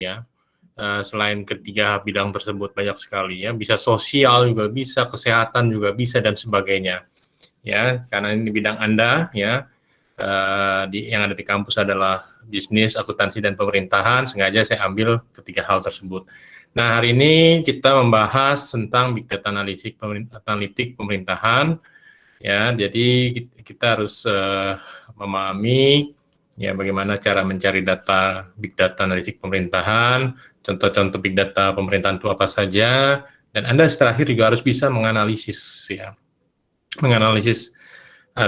ya. Selain ketiga bidang tersebut banyak sekali ya, bisa sosial juga bisa, kesehatan juga bisa dan sebagainya. Ya, karena ini bidang Anda ya, yang ada di kampus adalah bisnis, akuntansi dan pemerintahan, sengaja saya ambil ketiga hal tersebut. Nah, hari ini kita membahas tentang big data analitik pemerintahan ya. Jadi kita harus memahami ya bagaimana cara mencari data big data analitik pemerintahan, contoh-contoh big data pemerintahan itu apa saja, dan Anda terakhir juga harus bisa menganalisis ya, menganalisis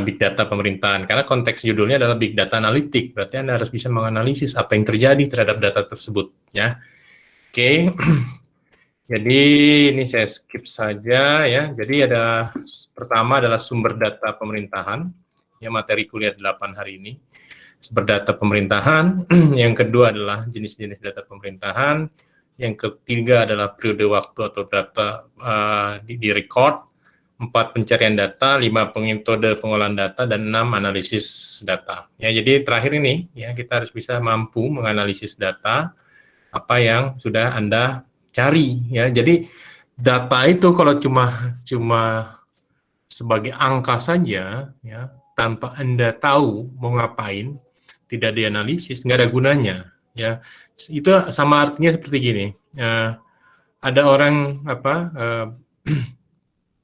big data pemerintahan, karena konteks judulnya adalah big data analitik, berarti Anda harus bisa menganalisis apa yang terjadi terhadap data tersebut ya. Oke. Jadi ini saya skip saja ya. Jadi ada pertama adalah sumber data pemerintahan, ya materi kuliah 8 hari ini. Sumber data pemerintahan, yang kedua adalah jenis-jenis data pemerintahan, yang ketiga adalah periode waktu atau data di record, 4 pencarian data, 5 metode pengolahan data, dan 6 analisis data. Ya, jadi terakhir ini ya kita harus bisa mampu menganalisis data apa yang sudah Anda cari ya. Jadi data itu kalau cuma sebagai angka saja ya, tanpa Anda tahu mau ngapain, tidak dianalisis, nggak ada gunanya ya. Itu sama artinya seperti gini, ada orang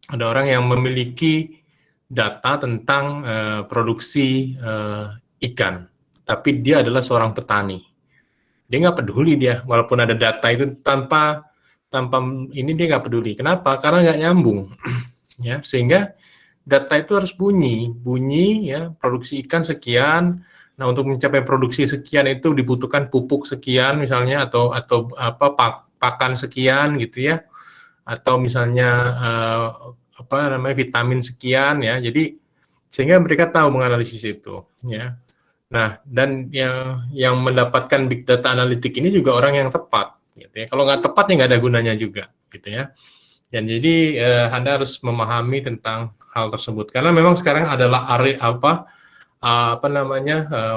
ada orang yang memiliki data tentang produksi ikan, tapi dia adalah seorang petani. Dia nggak peduli dia, walaupun ada data itu tanpa ini dia nggak peduli. Kenapa? Karena nggak nyambung, ya. Sehingga data itu harus bunyi ya, produksi ikan sekian. Nah, untuk mencapai produksi sekian itu dibutuhkan pupuk sekian misalnya, atau pakan sekian gitu ya, atau misalnya vitamin sekian ya. Jadi sehingga mereka tahu menganalisis itu ya. Nah, dan yang mendapatkan big data analitik ini juga orang yang tepat, gitu ya. Kalau nggak tepat ya nggak ada gunanya juga, gitu ya. Dan jadi Anda harus memahami tentang hal tersebut karena memang sekarang adalah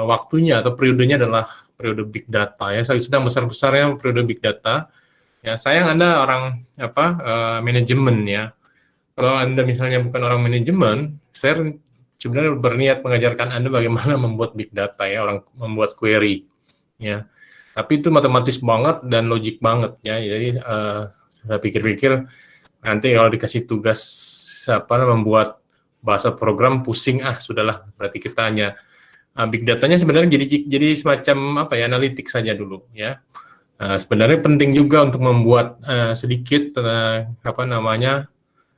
waktunya atau periodenya adalah periode big data ya. Saya sedang besar-besarnya periode big data. Ya, sayang Anda orang manajemen ya. Kalau Anda misalnya bukan orang manajemen, saya sebenarnya berniat mengajarkan Anda bagaimana membuat big data ya, orang membuat query ya. Tapi itu matematis banget dan logik banget ya. Jadi saya pikir-pikir nanti kalau dikasih tugas membuat bahasa program pusing sudahlah, berarti kita hanya big datanya sebenarnya jadi semacam analitik saja dulu ya. Sebenarnya penting juga untuk membuat sedikit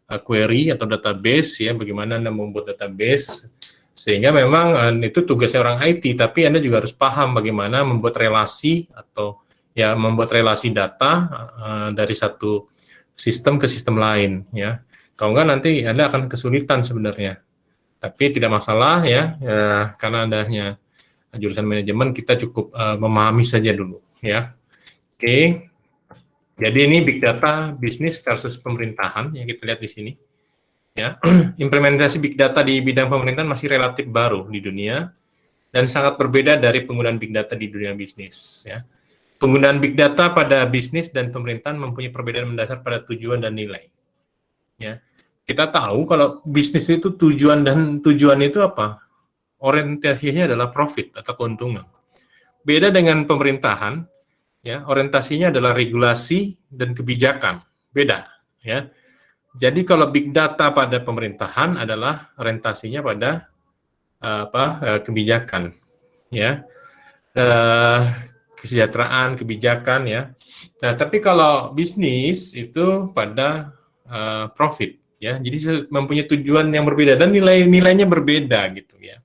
query atau database ya, bagaimana Anda membuat database sehingga memang itu tugasnya orang IT, tapi Anda juga harus paham bagaimana membuat relasi atau ya membuat relasi data dari satu sistem ke sistem lain ya. Kalau enggak nanti Anda akan kesulitan sebenarnya. Tapi tidak masalah ya, karena adanya jurusan manajemen kita cukup memahami saja dulu ya. Oke. Jadi ini big data bisnis versus pemerintahan yang kita lihat di sini. Ya, implementasi big data di bidang pemerintahan masih relatif baru di dunia dan sangat berbeda dari penggunaan big data di dunia bisnis. Ya. Penggunaan big data pada bisnis dan pemerintahan mempunyai perbedaan mendasar pada tujuan dan nilai. Ya, kita tahu kalau bisnis itu tujuan itu apa? Orientasinya adalah profit atau keuntungan. Beda dengan pemerintahan. Ya, orientasinya adalah regulasi dan kebijakan, beda. Ya, jadi kalau big data pada pemerintahan adalah orientasinya pada kebijakan, ya, kesejahteraan, kebijakan, ya. Nah, tapi kalau bisnis itu pada profit, ya. Jadi mempunyai tujuan yang berbeda dan nilainya berbeda, gitu, ya.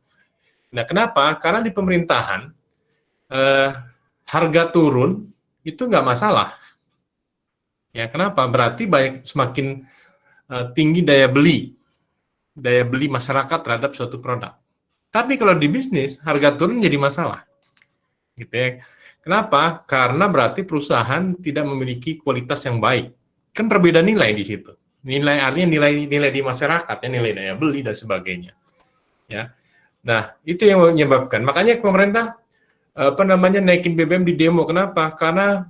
Nah, kenapa? Karena di pemerintahan harga turun itu nggak masalah. Ya, kenapa? Berarti semakin tinggi daya beli masyarakat terhadap suatu produk. Tapi kalau di bisnis harga turun jadi masalah. Gitu ya. Kenapa? Karena berarti perusahaan tidak memiliki kualitas yang baik. Kan perbedaan nilai di situ. Nilai artinya nilai di masyarakat ya, nilai daya beli dan sebagainya. Ya. Nah, itu yang menyebabkan. Makanya pemerintah apa namanya, naikin BBM di demo. Kenapa? Karena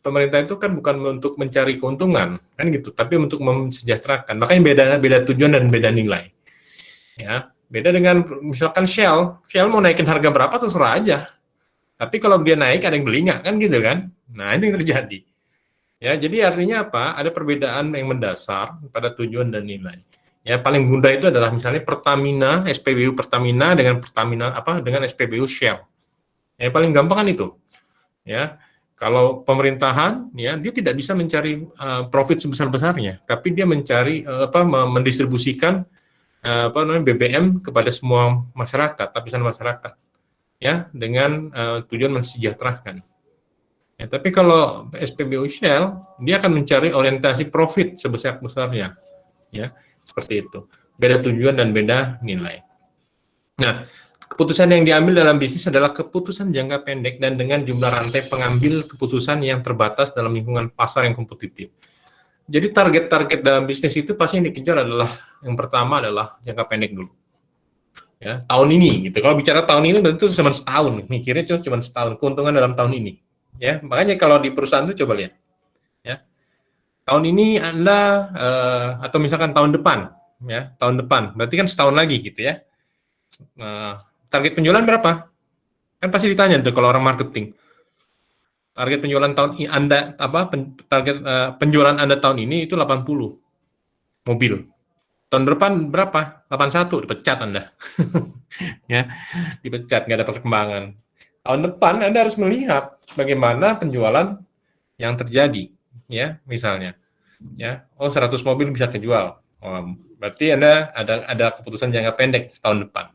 pemerintah itu kan bukan untuk mencari keuntungan, kan gitu, tapi untuk mesejahterakan. Makanya beda beda tujuan dan beda nilai. Ya, beda dengan misalkan Shell. Shell mau naikin harga berapa terserah aja. Tapi kalau dia naik ada yang beli nggak, kan gitu kan? Nah, itu yang terjadi. Ya, jadi artinya apa? Ada perbedaan yang mendasar pada tujuan dan nilai. Ya, paling mudah itu adalah misalnya Pertamina, SPBU Pertamina dengan Pertamina apa dengan SPBU Shell. Ya, paling gampang kan itu. Ya, kalau pemerintahan, ya dia tidak bisa mencari profit sebesar-besarnya, tapi dia mencari mendistribusikan apa namanya BBM kepada semua masyarakat, lapisan masyarakat, ya dengan tujuan mensejahterakan. Ya, tapi kalau SPBU Shell, dia akan mencari orientasi profit sebesar-besarnya, ya seperti itu. Beda tujuan dan beda nilai. Nah, keputusan yang diambil dalam bisnis adalah keputusan jangka pendek dan dengan jumlah rantai pengambil keputusan yang terbatas dalam lingkungan pasar yang kompetitif. Jadi target-target dalam bisnis itu pasti yang dikejar adalah yang pertama adalah jangka pendek dulu. Ya, tahun ini gitu. Kalau bicara tahun ini berarti itu cuma setahun, mikirnya cuma setahun, keuntungan dalam tahun ini. Ya, makanya kalau di perusahaan itu coba lihat. Ya. Tahun ini Anda atau misalkan tahun depan, ya, tahun depan. Berarti kan setahun lagi gitu ya. Target penjualan berapa? Kan pasti ditanya tuh kalau orang marketing. Target penjualan tahun Anda target penjualan Anda tahun ini itu 80 mobil. Tahun depan berapa? 81, dipecat Anda. Ya, dipecat, nggak ada perkembangan. Tahun depan Anda harus melihat bagaimana penjualan yang terjadi, ya, misalnya. Ya, 100 mobil bisa kejual. Berarti Anda ada keputusan jangka pendek setahun depan.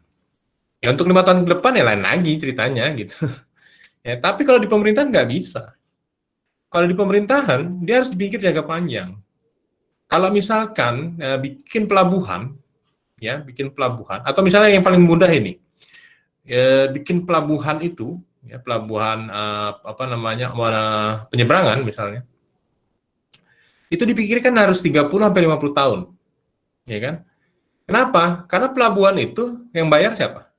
Ya, untuk 5 tahun ke depan ya lain lagi ceritanya gitu. Ya, tapi kalau di pemerintahan nggak bisa. Kalau di pemerintahan dia harus pikir jangka panjang. Kalau misalkan bikin pelabuhan, ya bikin pelabuhan, atau misalnya yang paling mudah ini, bikin pelabuhan itu, ya pelabuhan penyeberangan misalnya, itu dipikirkan harus 30-50 tahun, ya kan? Kenapa? Karena pelabuhan itu yang bayar siapa?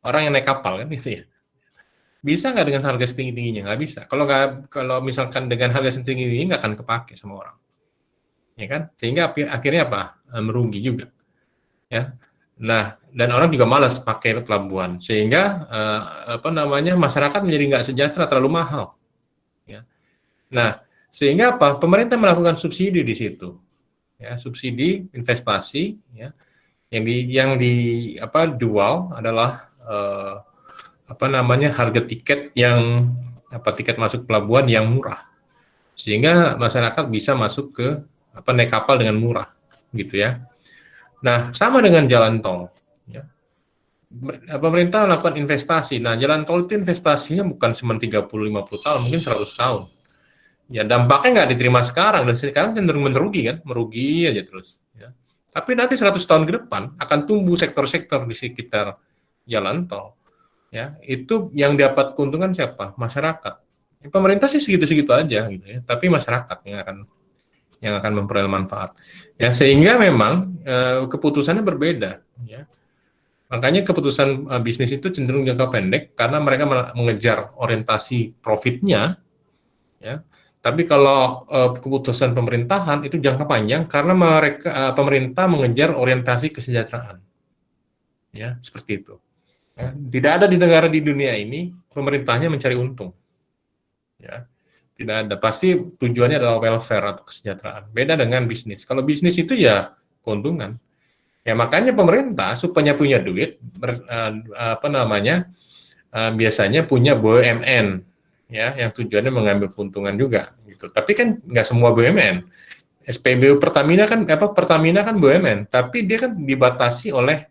Orang yang naik kapal kan gitu ya. Bisa nggak dengan harga setinggi-tingginya? Nggak bisa. Kalau misalkan dengan harga setinggi-tingginya nggak akan kepake sama orang. Ya kan? Sehingga akhirnya apa? Merugi juga. Ya. Nah, dan orang juga malas pakai pelabuhan. Sehingga masyarakat menjadi nggak sejahtera, terlalu mahal. Ya. Nah, sehingga apa? Pemerintah melakukan subsidi di situ. Ya, subsidi investasi ya. Yang dijual adalah harga tiket tiket masuk pelabuhan yang murah, sehingga masyarakat bisa masuk ke naik kapal dengan murah gitu ya. Nah, sama dengan jalan tol ya. Pemerintah melakukan investasi. Nah, jalan tol itu investasinya bukan cuma 30-50 tahun, mungkin 100 tahun. Ya, dampaknya nggak diterima sekarang, dan sekarang cenderung merugi aja terus ya. Tapi nanti 100 tahun ke depan akan tumbuh sektor-sektor di sekitar jalan tol. Ya, itu yang dapat keuntungan siapa? Masyarakat. Pemerintah sih segitu-segitu aja gitu ya, tapi masyarakat yang akan memperoleh manfaat. Ya, sehingga memang keputusannya berbeda ya. Makanya keputusan bisnis itu cenderung jangka pendek karena mereka mengejar orientasi profitnya ya. Tapi kalau keputusan pemerintahan itu jangka panjang karena pemerintah mengejar orientasi kesejahteraan. Ya, seperti itu. Ya, tidak ada di negara di dunia ini pemerintahnya mencari untung. Ya, tidak ada. Pasti tujuannya adalah welfare atau kesejahteraan. Beda dengan bisnis. Kalau bisnis itu ya keuntungan. Ya makanya pemerintah supaya punya duit, biasanya punya BUMN, ya, yang tujuannya mengambil keuntungan juga. Gitu. Tapi kan nggak semua BUMN. SPBU Pertamina kan BUMN, tapi dia kan dibatasi oleh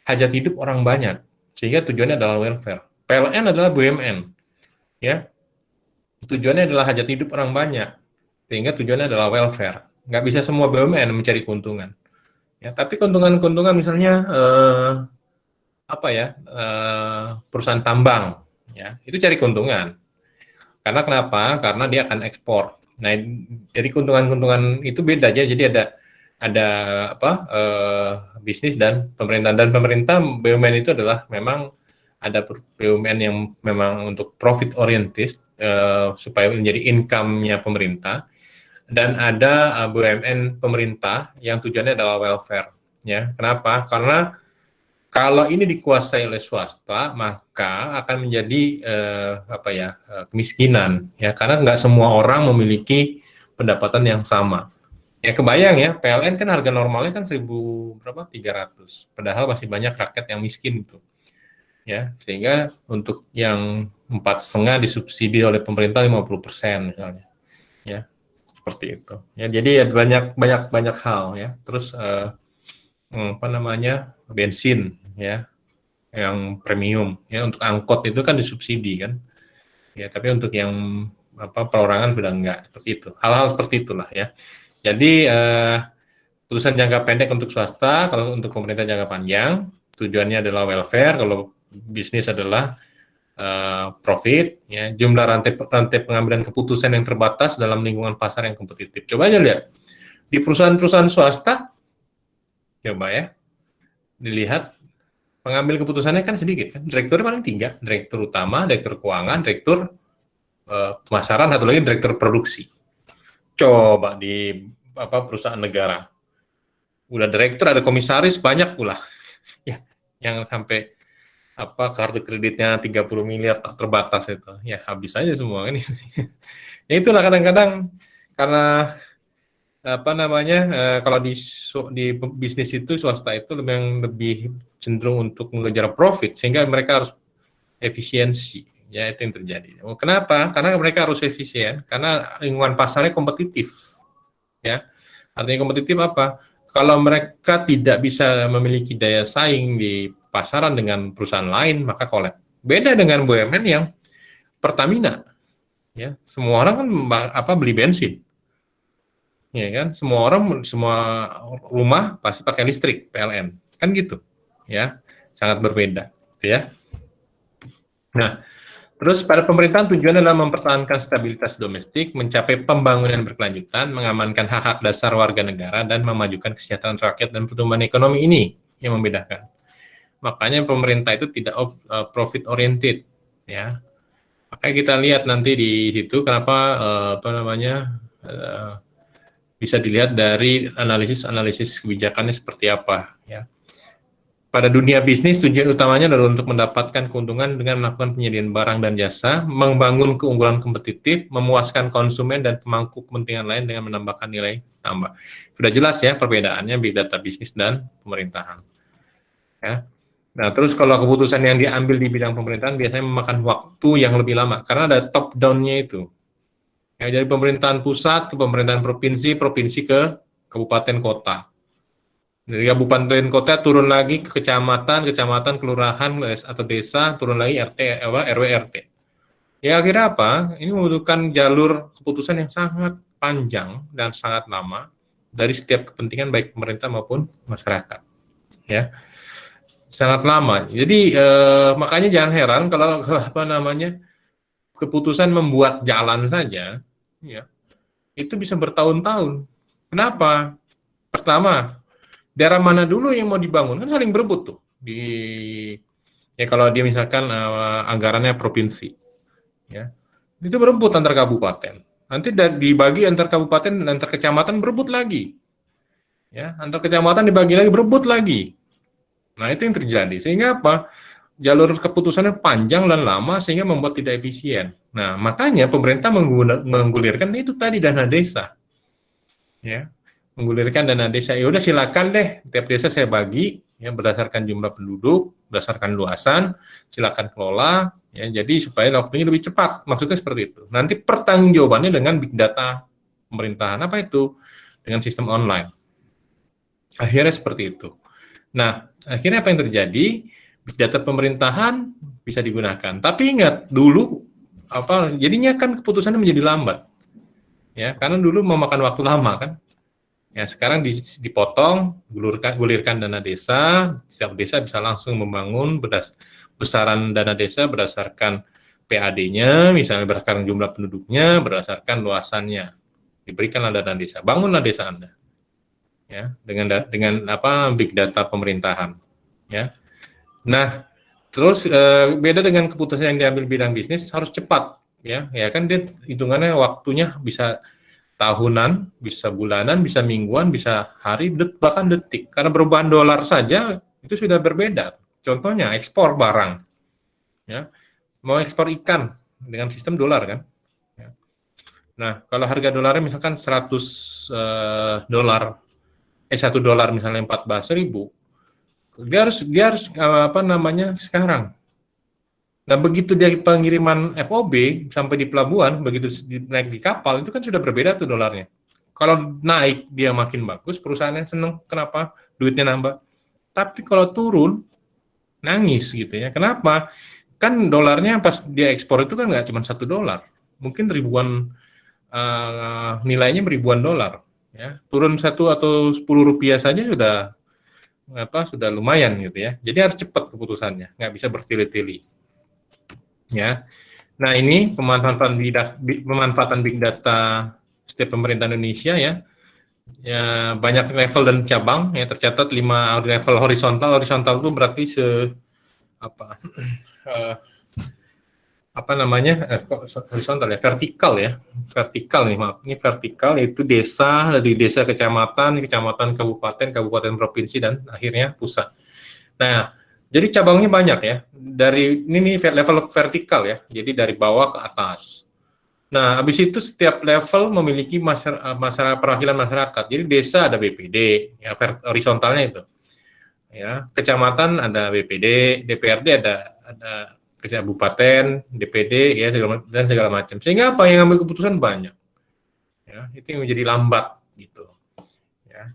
hajat hidup orang banyak, sehingga tujuannya adalah welfare. PLN adalah BUMN, ya, tujuannya adalah hajat hidup orang banyak, sehingga tujuannya adalah welfare. Nggak bisa semua BUMN mencari keuntungan. Ya, tapi keuntungan misalnya perusahaan tambang, ya, itu cari keuntungan. Karena kenapa? Karena dia akan ekspor. Nah, jadi keuntungan itu beda aja. Jadi ada bisnis dan pemerintah BUMN itu adalah memang ada BUMN yang memang untuk profit oriented supaya menjadi income-nya pemerintah, dan ada BUMN pemerintah yang tujuannya adalah welfare. Ya, kenapa? Karena kalau ini dikuasai oleh swasta, maka akan menjadi kemiskinan. Ya, karena nggak semua orang memiliki pendapatan yang sama. Ya kebayang ya, PLN kan harga normalnya kan 300. Padahal masih banyak rakyat yang miskin itu. Ya, sehingga untuk yang 4,5 disubsidi oleh pemerintah 50% misalnya. Ya, seperti itu. Ya, jadi ya banyak hal ya. Terus bensin ya yang premium ya, untuk angkot itu kan disubsidi kan. Ya, tapi untuk yang perorangan sudah enggak, seperti itu. Hal-hal seperti itulah ya. Jadi putusan jangka pendek untuk swasta, kalau untuk pemerintah jangka panjang, tujuannya adalah welfare, kalau bisnis adalah profit, ya, jumlah rantai pengambilan keputusan yang terbatas dalam lingkungan pasar yang kompetitif. Coba aja lihat, di perusahaan-perusahaan swasta, coba ya, dilihat, pengambil keputusannya kan sedikit, kan? Direkturnya paling 3, direktur utama, direktur keuangan, direktur pemasaran, satu lagi direktur produksi. Coba di perusahaan negara, udah direktur, ada komisaris, banyak pula ya, yang sampai kartu kreditnya 30 miliar tak terbatas itu. Ya habis aja semua kan. Ya itulah kadang-kadang karena kalau di bisnis itu swasta itu lebih cenderung untuk mengejar profit, sehingga mereka harus efisiensi. Ya itu yang terjadi. Kenapa? Karena mereka harus efisien karena lingkungan pasarnya kompetitif. Ya. Artinya kompetitif apa? Kalau mereka tidak bisa memiliki daya saing di pasaran dengan perusahaan lain, maka kolab. Beda dengan BUMN yang Pertamina, ya semua orang kan beli bensin, ya kan? Semua rumah pasti pakai listrik PLN, kan gitu, ya sangat berbeda, ya. Nah, terus pada pemerintahan tujuannya adalah mempertahankan stabilitas domestik, mencapai pembangunan berkelanjutan, mengamankan hak-hak dasar warga negara, dan memajukan kesejahteraan rakyat dan pertumbuhan ekonomi. Ini yang membedakan. Makanya pemerintah itu tidak profit oriented, ya. Makanya kita lihat nanti di situ kenapa bisa dilihat dari analisis kebijakannya seperti apa, ya. Pada dunia bisnis, tujuan utamanya adalah untuk mendapatkan keuntungan dengan melakukan penyediaan barang dan jasa, membangun keunggulan kompetitif, memuaskan konsumen dan pemangku kepentingan lain dengan menambahkan nilai tambah. Sudah jelas ya perbedaannya big data bisnis dan pemerintahan. Ya. Nah, terus kalau keputusan yang diambil di bidang pemerintahan biasanya memakan waktu yang lebih lama karena ada top down-nya itu. Ya, dari pemerintahan pusat ke pemerintahan provinsi, provinsi ke kabupaten kota. Dari kabupaten kota turun lagi ke kecamatan, kelurahan atau desa, turun lagi RW RT. Ya akhirnya apa? Ini membutuhkan jalur keputusan yang sangat panjang dan sangat lama dari setiap kepentingan baik pemerintah maupun masyarakat. Ya. Sangat lama. Jadi makanya jangan heran kalau keputusan membuat jalan saja, ya, itu bisa bertahun-tahun. Kenapa? Pertama, daerah mana dulu yang mau dibangun, kan saling berebut tuh. Ya kalau dia misalkan anggarannya provinsi, ya, itu berebut antar kabupaten. Nanti dibagi antar kabupaten dan antar kecamatan berebut lagi, ya, antar kecamatan dibagi lagi berebut lagi. Nah itu yang terjadi. Sehingga apa? Jalur keputusannya panjang dan lama sehingga membuat tidak efisien. Nah makanya pemerintah menggulirkan itu tadi dana desa, ya. Menggulirkan dana desa, ya udah silakan deh, tiap desa saya bagi, ya berdasarkan jumlah penduduk, berdasarkan luasan, silakan kelola, ya jadi supaya waktunya lebih cepat. Maksudnya seperti itu. Nanti pertanggungjawabannya dengan big data pemerintahan, apa itu? Dengan sistem online. Akhirnya seperti itu. Nah, akhirnya apa yang terjadi? Big data pemerintahan bisa digunakan. Tapi ingat, dulu jadinya kan keputusannya menjadi lambat. Ya, karena dulu memakan waktu lama kan. Ya, sekarang dipotong, gulirkan dana desa, setiap desa bisa langsung membangun besaran dana desa berdasarkan PAD-nya, misalnya berdasarkan jumlah penduduknya, berdasarkan luasannya. Diberikanlah dana desa, bangunlah desa Anda. Ya, dengan big data pemerintahan. Ya. Nah, Terus beda dengan keputusan yang diambil bidang bisnis, harus cepat, ya kan dia hitungannya waktunya bisa tahunan, bisa bulanan, bisa mingguan, bisa hari, bahkan detik. Karena perubahan dolar saja itu sudah berbeda. Contohnya ekspor barang, ya mau ekspor ikan dengan sistem dolar kan. Ya. Nah, kalau harga dolarnya misalkan 100 dolar, $1 misalnya 14.000, dia harus apa namanya sekarang. Nah, begitu dia pengiriman FOB sampai di pelabuhan, begitu naik di kapal, itu kan sudah berbeda tuh dolarnya. Kalau naik dia makin bagus, perusahaannya seneng. Kenapa? Duitnya nambah. Tapi kalau turun, nangis gitu ya. Kenapa? Kan dolarnya pas dia ekspor itu kan nggak cuma $1. Mungkin ribuan, nilainya ribuan dolar. Ya. Turun 1 atau 10 rupiah saja sudah lumayan gitu ya. Jadi harus cepat keputusannya, nggak bisa bertele-tele. Ya. Nah, ini pemanfaatan big data setiap pemerintah Indonesia ya. Ya, banyak level dan cabang ya, tercatat 5 level horizontal. Horizontal itu berarti apa apa namanya? Horizontal ya, vertikal ya. Vertikal nih, maaf. Ini vertikal yaitu desa, dari desa kecamatan, kecamatan kabupaten, kabupaten provinsi dan akhirnya pusat. Nah, jadi cabangnya banyak ya. Dari ini level vertikal ya. Jadi dari bawah ke atas. Nah, habis itu setiap level memiliki masyarakat perwakilan masyarakat. Jadi desa ada BPD, ya horizontalnya itu. Ya, kecamatan ada BPD, DPRD ada kabupaten, DPD ya segala macam. Sehingga apa yang ambil keputusan banyak. Ya, itu yang menjadi lambat gitu. Ya.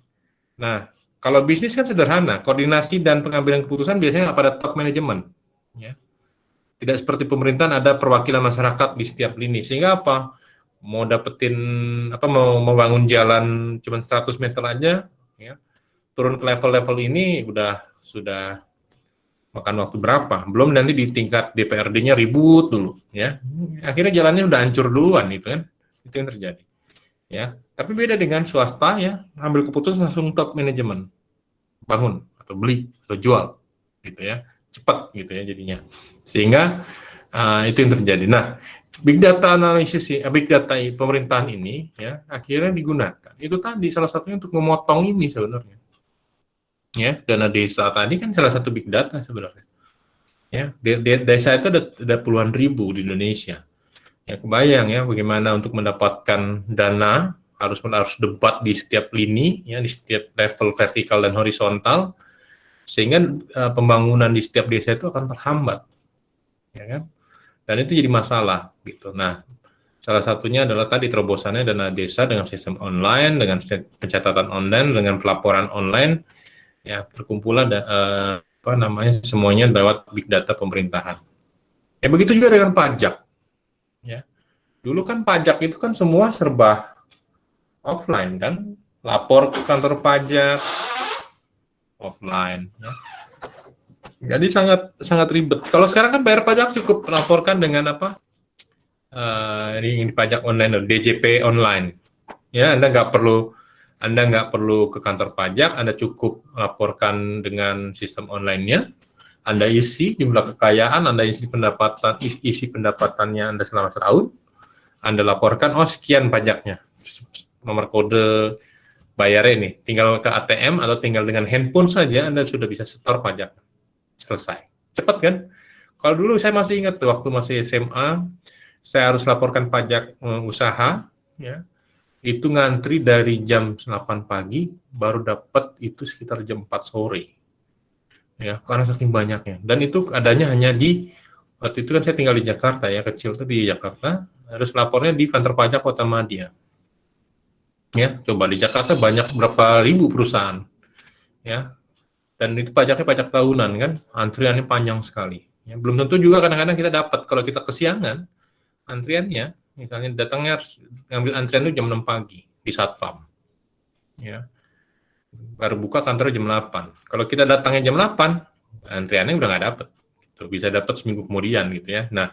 Nah, kalau bisnis kan sederhana, koordinasi dan pengambilan keputusan biasanya pada top manajemen. Ya. Tidak seperti pemerintahan ada perwakilan masyarakat di setiap lini. Sehingga apa? Mau membangun jalan cuma 100 meter aja, ya, turun ke level-level ini sudah makan waktu berapa? Belum nanti di tingkat DPRD-nya ribut dulu, ya. Akhirnya jalannya udah hancur duluan itu kan. Itu yang terjadi. Ya. Tapi beda dengan swasta ya, ambil keputusan langsung top manajemen. Bangun atau beli atau jual gitu ya. Cepat gitu ya jadinya. Sehingga itu yang terjadi. Nah, big data analisis, big data pemerintahan ini ya akhirnya digunakan. Itu tadi salah satunya untuk memotong ini sebenarnya. Ya, dana desa tadi kan salah satu big data sebenarnya. Ya, desa itu ada puluhan ribu di Indonesia. Ya, kebayang ya bagaimana untuk mendapatkan dana harus debat di setiap lini ya, di setiap level vertikal dan horizontal, sehingga pembangunan di setiap desa itu akan terhambat. Ya kan? Dan itu jadi masalah gitu. Nah, salah satunya adalah tadi terobosannya dana desa dengan sistem online, dengan pencatatan online, dengan pelaporan online, ya terkumpulan semuanya lewat big data pemerintahan. Ya begitu juga dengan pajak. Ya, dulu kan pajak itu kan semua serba offline kan, lapor ke kantor pajak offline. Ya. Jadi sangat ribet. Kalau sekarang kan bayar pajak cukup laporkan dengan apa? Ini pajak online, DJP online. Ya, Anda nggak perlu ke kantor pajak, Anda cukup laporkan dengan sistem online-nya. Anda isi jumlah kekayaan, Anda isi pendapatannya Anda selama setahun. Anda laporkan, oh sekian pajaknya. Nomor kode bayarnya ini. Tinggal ke ATM atau tinggal dengan handphone saja Anda sudah bisa setor pajak. Selesai. Cepat kan? Kalau dulu saya masih ingat waktu masih SMA, saya harus laporkan pajak usaha, ya. Itu ngantri dari jam 8 pagi, baru dapat itu sekitar jam 4 sore. Ya, karena saking banyaknya. Dan itu adanya hanya waktu itu kan saya tinggal di Jakarta ya, kecil tuh di Jakarta, harus lapornya di kantor pajak Kota Madia. Ya, coba di Jakarta banyak berapa ribu perusahaan. Ya, dan itu pajaknya pajak tahunan kan, antriannya panjang sekali. Ya, belum tentu juga kadang-kadang kita dapat kalau kita kesiangan antriannya, misalnya datangnya harus ngambil antrian itu jam 6 pagi di Satpam. Ya. Baru buka kantor jam 8. Kalau kita datangnya jam 8, antriannya udah nggak dapat. Itu bisa dapat seminggu kemudian gitu ya. Nah,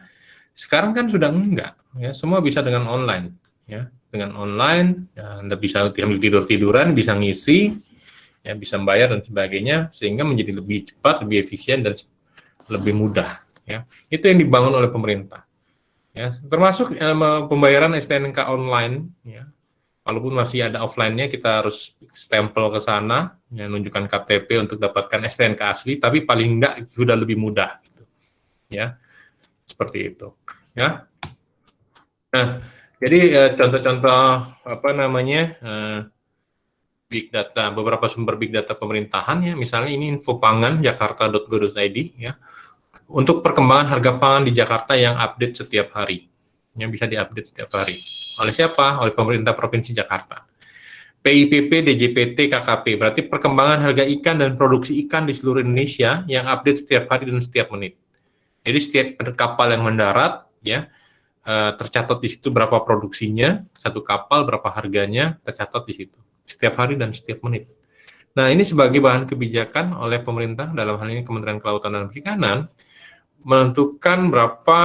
sekarang kan sudah enggak, ya, semua bisa dengan online, ya. Dengan online, ya, Anda bisa tidur-tiduran, bisa ngisi, ya bisa bayar dan sebagainya, sehingga menjadi lebih cepat, lebih efisien dan lebih mudah. Ya, itu yang dibangun oleh pemerintah. Ya, termasuk pembayaran STNK online. Ya, walaupun masih ada offline-nya, kita harus stempel ke sana, ya, menunjukkan KTP untuk dapatkan STNK asli, tapi paling enggak sudah lebih mudah. Gitu. Ya, seperti itu. Ya. Nah, jadi contoh-contoh apa namanya big data, beberapa sumber big data pemerintahan ya, misalnya ini info pangan jakarta.go.id ya, untuk perkembangan harga pangan di Jakarta yang update setiap hari, yang bisa diupdate setiap hari. Oleh siapa? Oleh pemerintah Provinsi Jakarta. PIPP, DJPT, KKP, berarti perkembangan harga ikan dan produksi ikan di seluruh Indonesia yang update setiap hari dan setiap menit. Jadi setiap kapal yang mendarat, ya, tercatat di situ berapa produksinya, satu kapal berapa harganya, tercatat di situ setiap hari dan setiap menit. Nah, ini sebagai bahan kebijakan oleh pemerintah, dalam hal ini Kementerian Kelautan dan Perikanan, menentukan berapa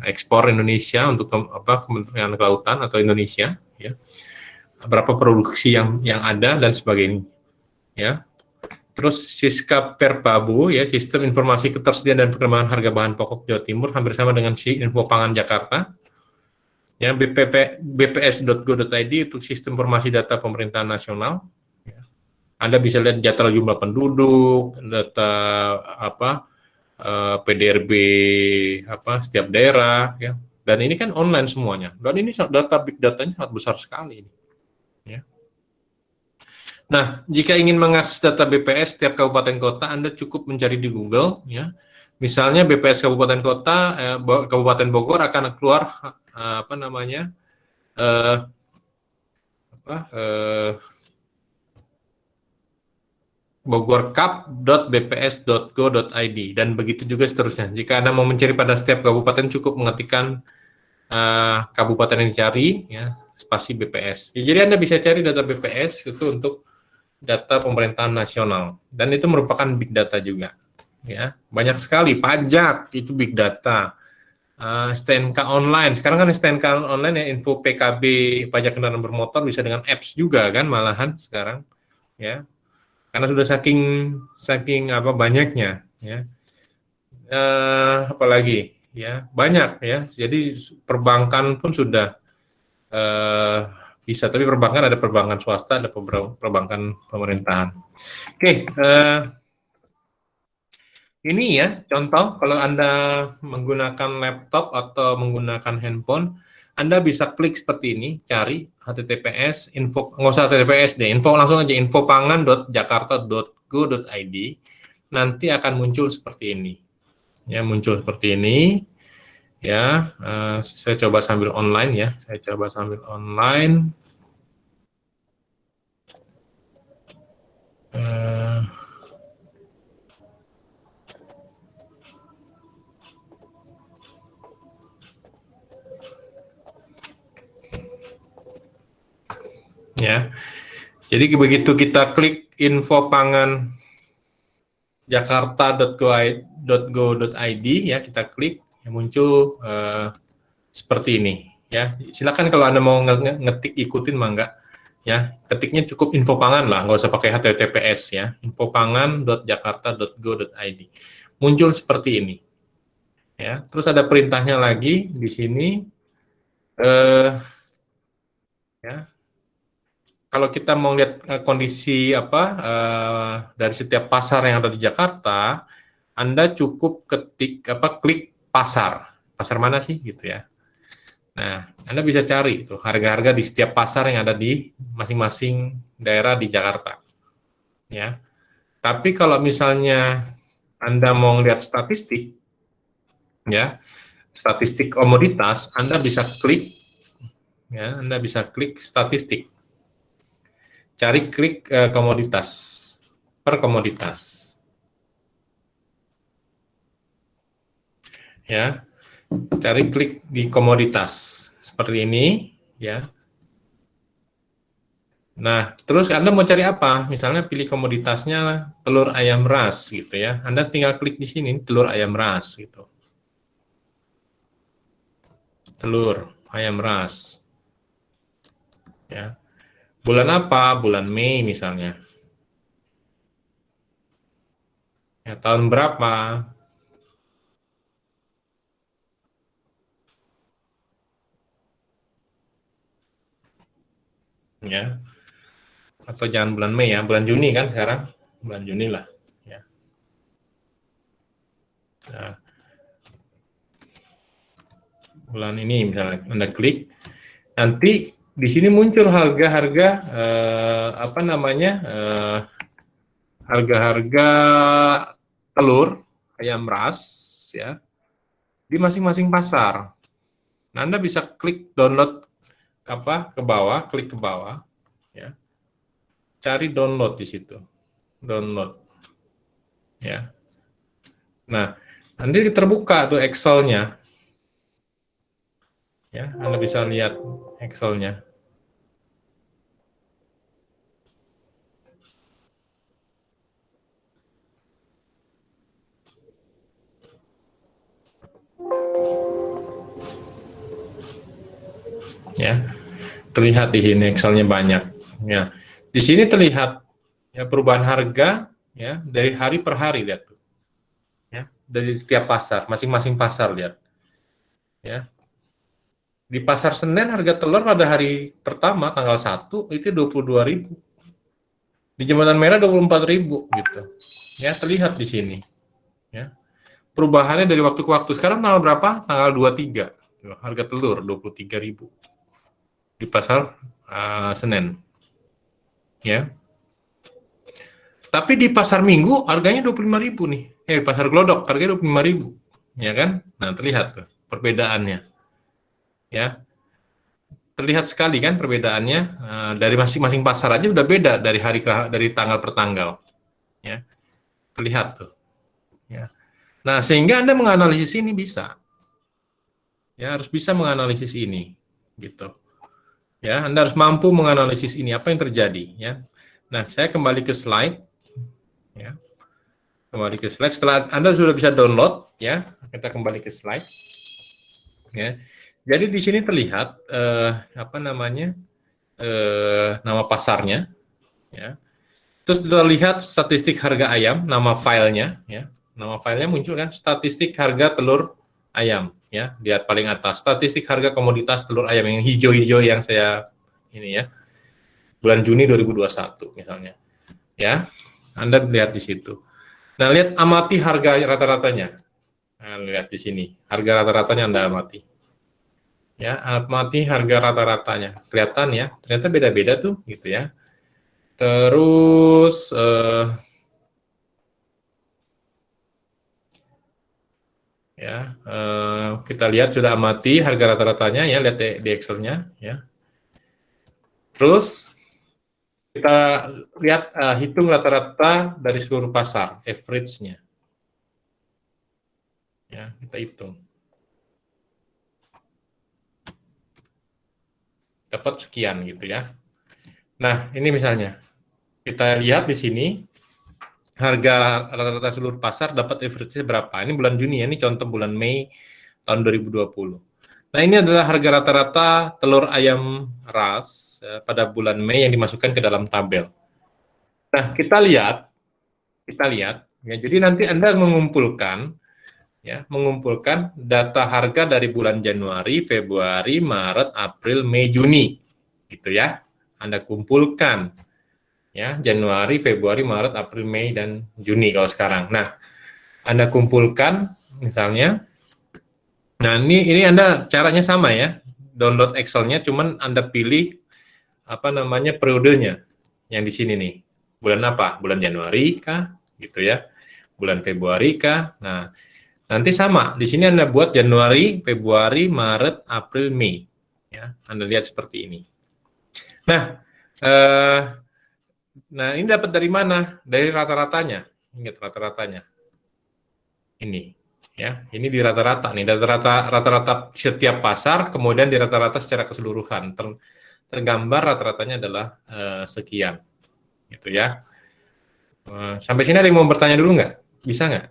ekspor Indonesia untuk Kementerian Kelautan atau Indonesia, ya, berapa produksi yang ada dan sebagainya, ya. Terus Siska Perbabu, ya, Sistem Informasi Ketersediaan dan Perkembangan Harga Bahan Pokok Jawa Timur, hampir sama dengan Info Pangan Jakarta. Ya, bps.go.id untuk Sistem Informasi Data Pemerintahan Nasional. Ya. Anda bisa lihat data jumlah penduduk, data PDRB setiap daerah, ya. Dan ini kan online semuanya. Dan ini data big datanya sangat besar sekali. Ya. Nah, jika ingin mengakses data BPS setiap kabupaten kota, Anda cukup mencari di Google, ya. Misalnya BPS kabupaten kota, Kabupaten Bogor akan keluar bogorkap.bps.go.id dan begitu juga seterusnya. Jika Anda mau mencari pada setiap kabupaten, cukup mengetikkan kabupaten yang dicari, ya, spasi BPS. Ya, jadi Anda bisa cari data BPS itu untuk data pemerintahan nasional, dan itu merupakan big data juga, ya. Banyak sekali. Pajak itu big data, STNK online, sekarang kan STNK online ya, info PKB pajak kendaraan bermotor bisa dengan apps juga kan, malahan sekarang, ya, karena sudah saking banyaknya, ya. Apalagi, ya, banyak, ya. Jadi perbankan pun sudah bisa, tapi perbankan ada perbankan swasta, ada perbankan pemerintahan. Oke, ini ya contoh kalau Anda menggunakan laptop atau menggunakan handphone, Anda bisa klik seperti ini, cari https info, nggak usah https deh, info langsung aja infopangan.jakarta.go.id, nanti akan muncul seperti ini, ya, muncul seperti ini, ya. Saya coba sambil online, ya, saya coba sambil online. Ya, jadi begitu kita klik info pangan jakarta.go.id, ya, kita klik, ya, muncul seperti ini, ya. Silakan kalau Anda mau ngetik, ikutin mangga, ya. Ketiknya cukup info pangan lah, nggak usah pakai https, ya. infopangan.jakarta.go.id, muncul seperti ini, ya. Terus ada perintahnya lagi di sini, ya. Kalau kita mau lihat kondisi dari setiap pasar yang ada di Jakarta, Anda cukup klik pasar. Pasar mana sih gitu, ya. Nah, Anda bisa cari tuh harga-harga di setiap pasar yang ada di masing-masing daerah di Jakarta. Ya. Tapi kalau misalnya Anda mau lihat statistik, ya, statistik komoditas, Anda bisa klik, ya, Anda bisa klik statistik. Cari klik komoditas, per komoditas. Ya. Cari klik di komoditas seperti ini, ya. Nah, terus Anda mau cari apa? Misalnya pilih komoditasnya telur ayam ras gitu, ya. Anda tinggal klik di sini telur ayam ras gitu. Telur ayam ras. Ya. Bulan apa? Bulan Mei misalnya. Ya, tahun berapa? Ya, atau jangan bulan Mei ya, bulan Juni kan sekarang, bulan Juni lah. Ya. Nah, bulan ini misalnya Anda klik, nanti di sini muncul harga-harga apa namanya harga-harga telur ayam ras ya di masing-masing pasar. Nah, Anda bisa klik download apa ke bawah, klik ke bawah, ya, cari download di situ, download, ya. Nah, nanti terbuka tuh Excel-nya, ya, Anda bisa lihat Excel-nya. Ya, terlihat di sini Excel-nya banyak. Ya, di sini terlihat ya perubahan harga ya dari hari per hari, lihat tuh. Ya, dari setiap pasar, masing-masing pasar lihat. Ya, di pasar Senen harga telur pada hari pertama tanggal 1 itu 22.000. Di Jembatan Merah 24.000 gitu. Ya, terlihat di sini. Ya. Perubahannya dari waktu ke waktu. Sekarang tanggal berapa? Tanggal 23. Harga telur 23.000 di pasar Senen. Ya. Tapi di pasar Minggu harganya 25.000 nih. Pasar Glodok harganya 25.000. Ya kan? Nah, terlihat tuh perbedaannya. Ya. Terlihat sekali kan perbedaannya dari masing-masing pasar aja udah beda dari dari tanggal per tanggal. Ya. Terlihat tuh. Ya. Nah, sehingga Anda menganalisis ini bisa. Ya, harus bisa menganalisis ini. Gitu. Ya, Anda harus mampu menganalisis ini apa yang terjadi, ya. Nah, saya kembali ke slide, ya. Kembali ke slide. Setelah Anda sudah bisa download, ya, kita kembali ke slide, ya. Jadi di sini terlihat apa namanya nama pasarnya, ya. Terus terlihat statistik harga ayam, nama filenya, ya. Nama filenya muncul kan, statistik harga telur ayam, ya. Lihat paling atas, statistik harga komoditas telur ayam yang hijau-hijau yang saya ini ya. Bulan Juni 2021 misalnya. Ya, Anda lihat di situ. Nah, lihat amati harga rata-ratanya. Nah, lihat di sini, harga rata-ratanya Anda amati. Ya, amati harga rata-ratanya. Kelihatan ya, ternyata beda-beda tuh gitu ya. Terus ya, kita lihat sudah amati harga rata-ratanya ya, lihat di Excel-nya ya. Terus kita lihat hitung rata-rata dari seluruh pasar, average-nya. Ya, kita hitung. Dapat sekian gitu ya. Nah, ini misalnya kita lihat di sini harga rata-rata seluruh pasar dapat average-nya berapa. Ini bulan Juni ya, ini contoh bulan Mei tahun 2020. Nah, ini adalah harga rata-rata telur ayam ras pada bulan Mei yang dimasukkan ke dalam tabel. Nah, kita lihat ya. Jadi nanti Anda mengumpulkan data harga dari bulan Januari, Februari, Maret, April, Mei, Juni. Gitu ya. Anda kumpulkan ya, Januari, Februari, Maret, April, Mei, dan Juni kalau sekarang. Nah, Anda kumpulkan misalnya. Nah, ini Anda caranya sama ya. Download Excel-nya, cuman Anda pilih apa namanya periodenya yang di sini nih. Bulan apa? Bulan Januari kah? Gitu ya. Bulan Februari kah? Nah, nanti sama. Di sini Anda buat Januari, Februari, Maret, April, Mei. Ya, Anda lihat seperti ini. Nah, nah ini dapat dari mana? Dari rata-ratanya. Ingat rata-ratanya. Ini. Ya, ini di rata-rata nih, rata-rata setiap pasar, kemudian di rata-rata secara keseluruhan. Tergambar rata-ratanya adalah sekian. Gitu ya. Sampai sini ada yang mau bertanya dulu nggak? Bisa nggak?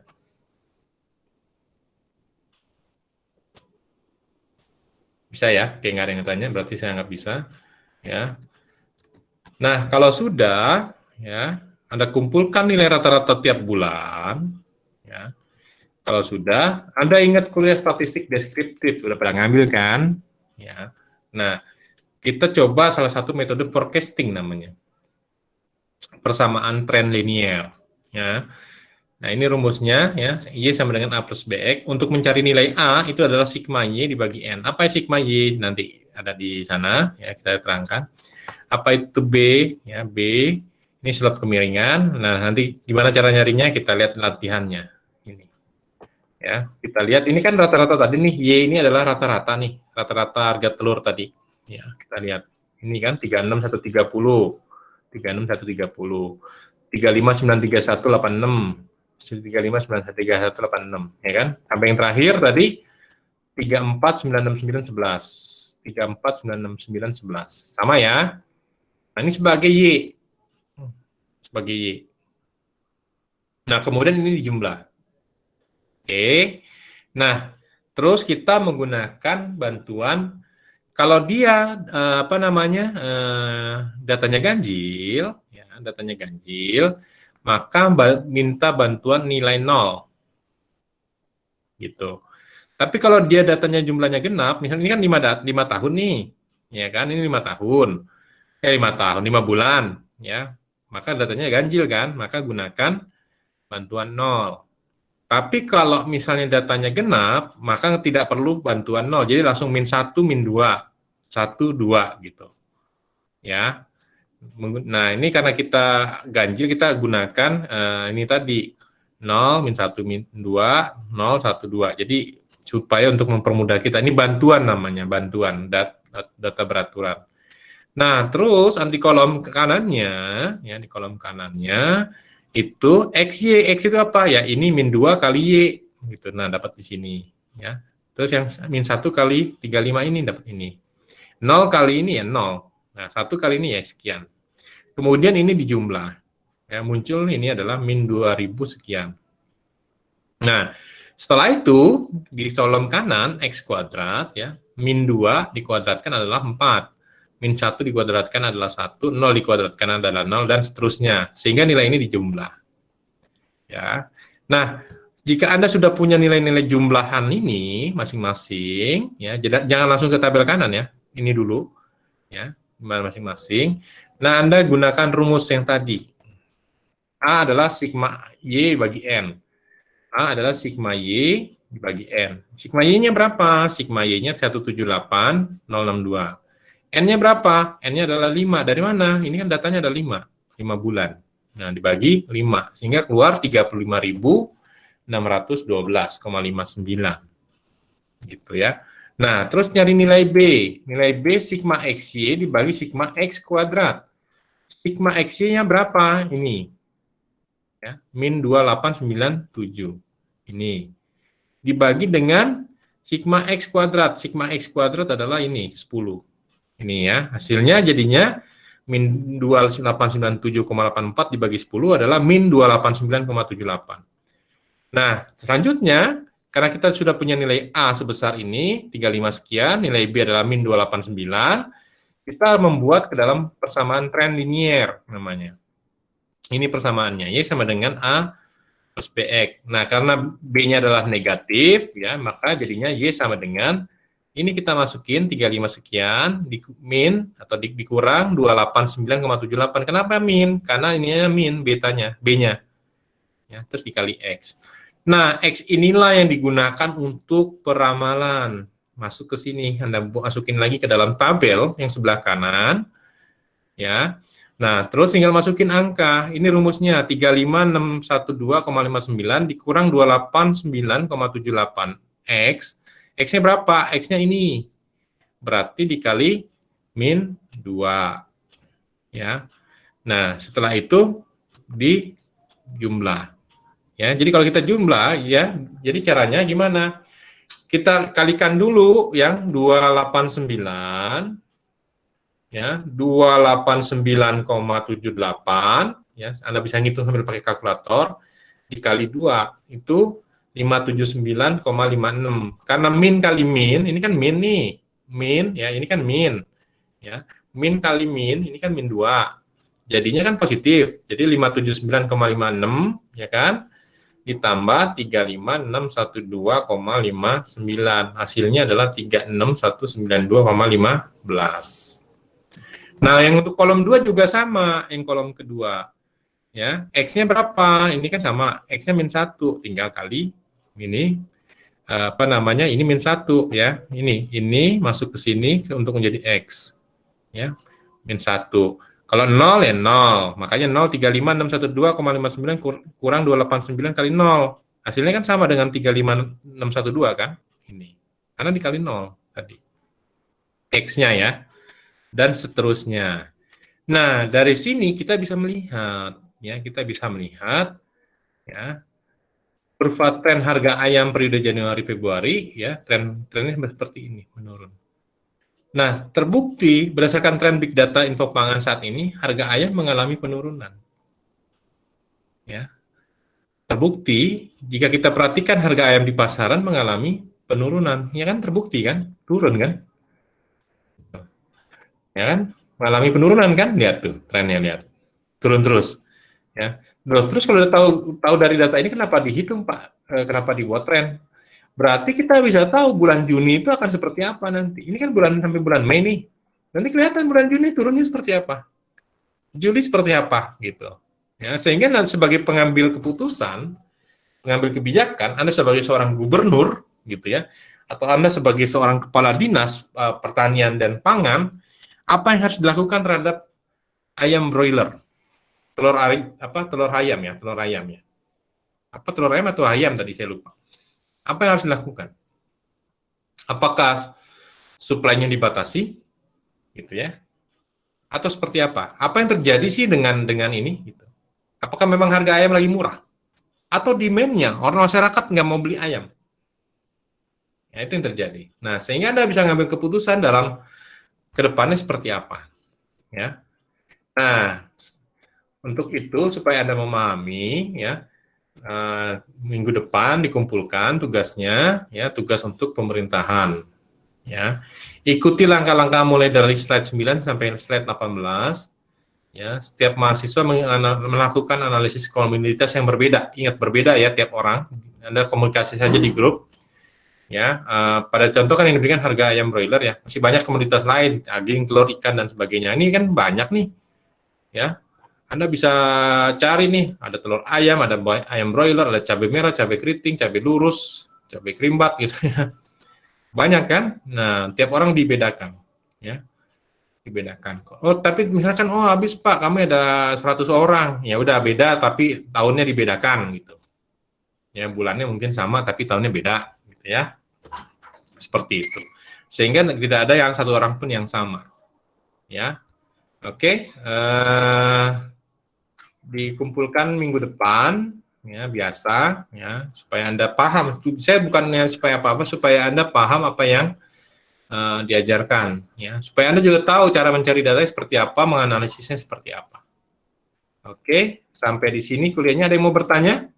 Bisa ya? Oke, nggak ada yang tanya, berarti saya nggak bisa. Ya. Nah, kalau sudah, ya, Anda kumpulkan nilai rata-rata tiap bulan, Ya. Kalau sudah, Anda ingat kuliah statistik deskriptif, sudah pernah ngambil kan? Ya. Nah, kita coba salah satu metode forecasting namanya. Persamaan tren linier. Ya. Nah, ini rumusnya ya, Y sama dengan A plus BX. Untuk mencari nilai A itu adalah sigma Y dibagi N. Apa sigma Y? Nanti ada di sana, ya kita terangkan. Apa itu B? Ya, B ini slope kemiringan. Nah, nanti gimana cara nyarinya? Kita lihat latihannya. Ini. Ya, kita lihat ini kan rata-rata tadi nih, Y ini adalah rata-rata nih, rata-rata harga telur tadi. Ya, kita lihat. Ini kan 36130, 36130, 3593186. 35913186, ya kan? Sampai yang terakhir tadi 34969111. 34969111. Sama ya. Nah, ini sebagai Y. Sebagai Y. Nah, kemudian ini dijumlah. Oke. Nah, terus kita menggunakan bantuan kalau dia datanya ganjil, ya, datanya ganjil, maka minta bantuan nilai 0. Gitu. Tapi kalau dia datanya jumlahnya genap, misalnya ini kan 5 tahun nih, ya kan? Ini 5 tahun. 5 tahun, 5 bulan, ya. Maka datanya ganjil kan? Maka gunakan bantuan 0. Tapi kalau misalnya datanya genap, maka tidak perlu bantuan 0. Jadi langsung min 1, min 2. 1, 2 gitu. Ya. Nah, ini karena kita ganjil, kita gunakan ini tadi 0, min 1, min 2, 0, 1, 2. Jadi supaya untuk mempermudah kita, ini bantuan namanya, bantuan data beraturan. Nah, terus di kolom kanannya, ya di kolom kanannya itu XY. X itu apa? Ya, ini min 2 kali Y gitu. Nah, dapat di sini, ya. Terus yang min 1 kali 35 ini dapat ini. 0 kali ini ya 0. Nah, 1 kali ini ya sekian. Kemudian ini dijumlah. Ya, muncul ini adalah min 2000 sekian. Nah, setelah itu di kolom kanan X kuadrat ya, min 2 dikuadratkan adalah 4. Min 1 dikuadratkan adalah 1, 0 dikuadratkan adalah 0, dan seterusnya. Sehingga nilai ini dijumlah. Ya. Nah, jika Anda sudah punya nilai-nilai jumlahan ini masing-masing, ya, jangan langsung ke tabel kanan ya. Ini dulu, ya, masing-masing. Nah, Anda gunakan rumus yang tadi. A adalah sigma Y bagi N. A adalah sigma Y dibagi N. Sigma Y-nya berapa? Sigma Y-nya 178,062. N-nya berapa? N-nya adalah 5. Dari mana? Ini kan datanya ada 5. 5 bulan. Nah, dibagi 5. Sehingga keluar 35.612,59. Gitu ya. Nah, terus nyari nilai B. Nilai B sigma XY dibagi sigma X kuadrat. Sigma XY-nya berapa? Ini. Ya, min 2897. Ini. Dibagi dengan sigma X kuadrat. Sigma X kuadrat adalah ini, 10. Ini ya, hasilnya jadinya min 2897,84 dibagi 10 adalah min 289,78. Nah, selanjutnya, karena kita sudah punya nilai A sebesar ini, 35 sekian, nilai B adalah min 289, kita membuat ke dalam persamaan tren linier namanya. Ini persamaannya, Y sama dengan A plus BX. Nah, karena B-nya adalah negatif, ya, maka jadinya Y sama dengan ini kita masukin 35 sekian, min atau dikurang 289,78. Kenapa min? Karena ininya min, B-nya. Ya, terus dikali X. Nah, X inilah yang digunakan untuk peramalan. Masuk ke sini, Anda masukin lagi ke dalam tabel yang sebelah kanan. Ya. Nah, terus tinggal masukin angka. Ini rumusnya 35612,59 dikurang 289,78 X. X-nya berapa? X-nya ini. Berarti dikali min 2. Ya. Nah, setelah itu dijumlah. Ya, jadi kalau kita jumlah ya, jadi caranya gimana? Kita kalikan dulu yang 289 ya, 289,78 ya. Anda bisa ngitung sambil pakai kalkulator, dikali 2 itu 579,56. Karena min kali min, ini kan min nih. Min ya, ini kan min. Ya. Min kali min, ini kan min 2. Jadinya kan positif. Jadi 579,56 ya kan? ditambah 35612,59. Hasilnya adalah 36192,15. Nah, yang untuk kolom 2 juga sama, yang kolom kedua. Ya, X-nya berapa? Ini kan sama, X-nya min 1, tinggal kali ini ini min 1 ya. Ini masuk ke sini untuk menjadi X. Ya, min 1. Kalau 0 ya 0. Makanya 0 35612,59 kurang 289 kali 0. Hasilnya kan sama dengan 35612 kan? Ini. Karena dikali 0 tadi. X-nya ya. Dan seterusnya. Nah, dari sini kita bisa melihat ya, kurva tren harga ayam periode Januari Februari ya, trennya seperti ini, menurun. Nah, terbukti berdasarkan tren big data info pangan saat ini, harga ayam mengalami penurunan. Ya. Terbukti jika kita perhatikan harga ayam di pasaran mengalami penurunan, ya kan terbukti kan? Turun kan? Ya kan? Mengalami penurunan kan? Lihat tuh trennya, lihat. Turun terus. Ya. Terus kalau udah tahu dari data ini kenapa dihitung, Pak? Kenapa dibuat tren? Berarti kita bisa tahu bulan Juni itu akan seperti apa nanti. Ini kan sampai bulan Mei nih. Nanti kelihatan bulan Juni turunnya seperti apa. Juli seperti apa gitu. Ya, sehingga sebagai pengambil keputusan, pengambil kebijakan, Anda sebagai seorang gubernur gitu ya, atau Anda sebagai seorang kepala dinas pertanian dan pangan, apa yang harus dilakukan terhadap ayam broiler? Telur ayam ya. Apa telur ayam atau ayam tadi saya lupa. Apa yang harus dilakukan? Apakah suplainya dibatasi, gitu ya? Atau seperti apa? Apa yang terjadi sih dengan ini? Gitu. Apakah memang harga ayam lagi murah? Atau demand-nya, orang masyarakat nggak mau beli ayam? Ya, itu yang terjadi. Nah, sehingga Anda bisa ngambil keputusan dalam kedepannya seperti apa. Ya. Nah, untuk itu supaya Anda memahami, ya, minggu depan dikumpulkan tugasnya, ya, tugas untuk pemerintahan. Ya, ikuti langkah-langkah mulai dari slide 9 sampai slide 18. Ya, setiap mahasiswa melakukan analisis komunitas yang berbeda. Ingat berbeda ya tiap orang. Anda komunikasi saja di grup. Ya, pada contoh kan yang diberikan harga ayam broiler ya. Masih banyak komoditas lain, daging, telur, ikan dan sebagainya. Ini kan banyak nih. Ya, Anda bisa cari nih, ada telur ayam, ada ayam broiler, ada cabai merah, cabai keriting, cabai lurus, cabai kerimbat gitu ya. Banyak kan? Nah, tiap orang dibedakan, ya. Dibedakan. Oh, tapi misalkan habis Pak, kami ada 100 orang. Ya udah beda tapi tahunnya dibedakan gitu. Ya, bulannya mungkin sama tapi tahunnya beda gitu ya. Seperti itu. Sehingga tidak ada yang satu orang pun yang sama. Ya. Oke, dikumpulkan minggu depan ya biasa ya supaya Anda paham. Saya bukannya supaya apa-apa, supaya Anda paham apa yang diajarkan ya supaya Anda juga tahu cara mencari data seperti apa, menganalisisnya seperti apa. Oke, sampai di sini kuliahnya. Ada yang mau bertanya?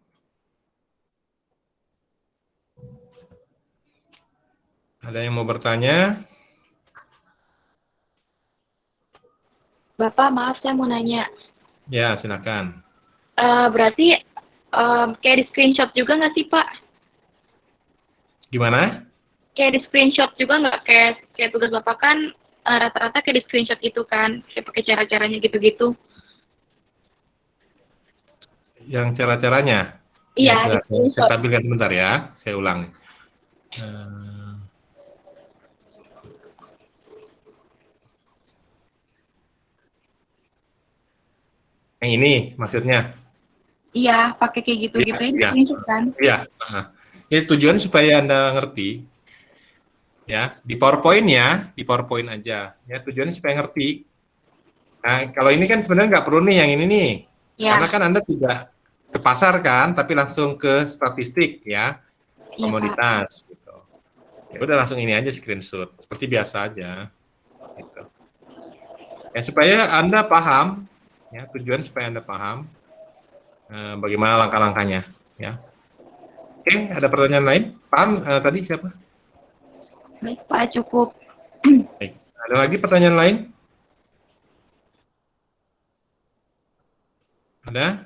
Ada yang mau bertanya? Bapak, maaf saya mau nanya. Ya, silakan. Berarti kayak di screenshot juga nggak sih, Pak? Gimana? Kayak di screenshot juga nggak? Kayak tugas Bapak kan rata-rata kayak di screenshot gitu kan? Kayak pakai cara-caranya gitu-gitu. Yang cara-caranya? Iya, Ya, di sebentar. Saya screenshot. tampilkan sebentar ya. Saya ulang. Yang ini maksudnya? Iya, pakai kayak gitu-gitu ya, di Iya. screenshot kan? Iya. Ya, tujuannya supaya Anda ngerti. Ya, di PowerPoint aja. Ya, tujuannya supaya ngerti. Nah, kalau ini kan sebenarnya nggak perlu nih yang ini nih. Iya. Karena kan Anda tidak ke pasar kan, tapi langsung ke statistik ya, Iya, komoditas gitu. Ya udah langsung ini aja screenshot, seperti biasa aja. Gitu. Ya supaya Anda paham, ya tujuan supaya Anda paham bagaimana langkah-langkahnya. Ya. Oke, ada pertanyaan lain? Paham tadi siapa? Baik, Pak, cukup. Baik. Ada lagi pertanyaan lain? Ada?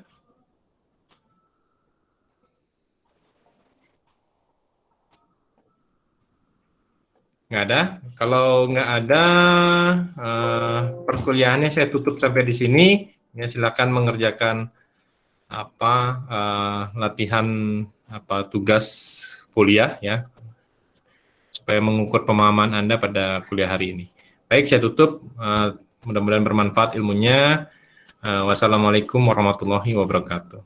Nggak ada. Kalau nggak ada, perkuliahannya saya tutup sampai di sini. Ya, silakan mengerjakan latihan tugas kuliah ya, supaya mengukur pemahaman Anda pada kuliah hari ini. Baik, saya tutup. Mudah-mudahan bermanfaat ilmunya. Wassalamualaikum warahmatullahi wabarakatuh.